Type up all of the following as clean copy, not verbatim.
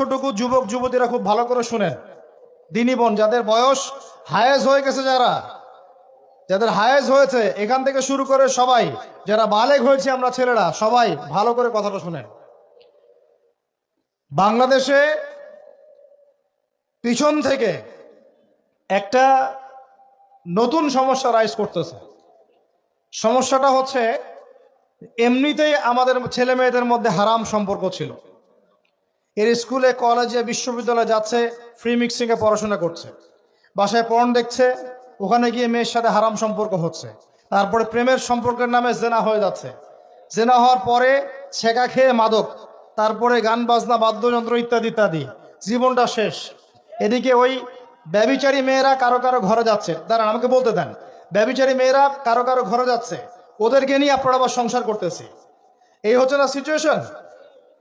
ছোটটুকু যুবক যুবতীরা খুব ভালো করে শুনেন, দিনী বোন যাদের বয়স হায়েজ হয়ে গেছে, যাদের হায়েজ হয়েছে এখান থেকে শুরু করে সবাই, যারা বালেগ হয়েছে আমরা ছেলেরা, সবাই ভালো করে কথাটা শুনেন। বাংলাদেশে পিছন থেকে একটা নতুন সমস্যা রাইজ করতেছে। সমস্যাটা হচ্ছে, এমনিতেই আমাদের ছেলে মেয়েদের মধ্যে হারাম সম্পর্ক ছিল। এর স্কুলে কলেজে বিশ্ববিদ্যালয়ে যাচ্ছে, ফ্রি মিক্সিংয়ে পড়াশোনা করছে, বাসায় পর্ন দেখছে, ওখানে গিয়ে মেয়ের সাথে হারাম সম্পর্ক হচ্ছে, তারপরে প্রেমের সম্পর্কের নামে জেনা হয়ে যাচ্ছে, জেনা হওয়ার পরে ছেঁকা খেয়ে মাদক, তারপরে গান বাজনা বাদ্যযন্ত্র ইত্যাদি ইত্যাদি, জীবনটা শেষ। এদিকে ওই ব্যভিচারী মেয়েরা কারো কারো ঘরে যাচ্ছে, দাঁড়ান আমাকে বলতে দেন, ব্যভিচারী মেয়েরা কারো কারো ঘরে যাচ্ছে, ওদেরকে নিয়ে আপনারা আবার সংসার করতেছে। এই হচ্ছে না সিচুয়েশন।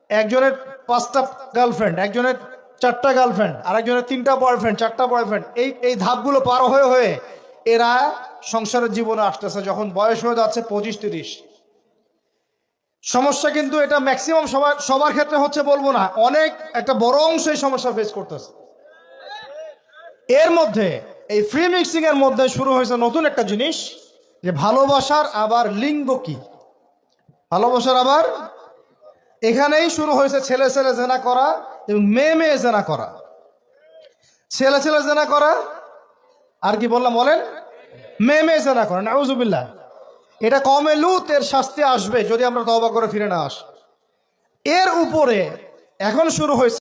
একজনের 5টা গার্লফ্রেন্ড, একজনের 4টা গার্লফ্রেন্ড, আরেকজনের 3টা বয়ফ্রেন্ড, 4টা বয়ফ্রেন্ড, এই ধাপগুলো পার হয়ে হয়ে এরা সংসারের জীবনে আসতেছে, যখন বয়স হয়ে যাচ্ছে 25-30। সমস্যা কিন্তু এটা ম্যাক্সিমাম সবার ক্ষেত্রে হচ্ছে বলবো না, অনেক একটা বড় অংশ এই সমস্যা ফেস করতেছে। এর মধ্যে এই ফ্রি মিক্সিং এর মধ্যে শুরু হয়েছে নতুন একটা জিনিস, যে ভালোবাসার আবার লিঙ্গ কি, ভালোবাসার আবার এখানেই শুরু হয়েছে ছেলে ছেলে জেনা করা এবং মেয়ে মেয়ে জেনা করা। ছেলে ছেলে জেনা করা আর কি বললাম বলেন, মেয়ে মেয়ে জেনা করা, নাউজুবিল্লাহ। এটা কমে লুত, এর শাস্তি আসবে যদি আমরা তওবা করে ফিরে না আসি। এর উপরে এখন শুরু হয়েছে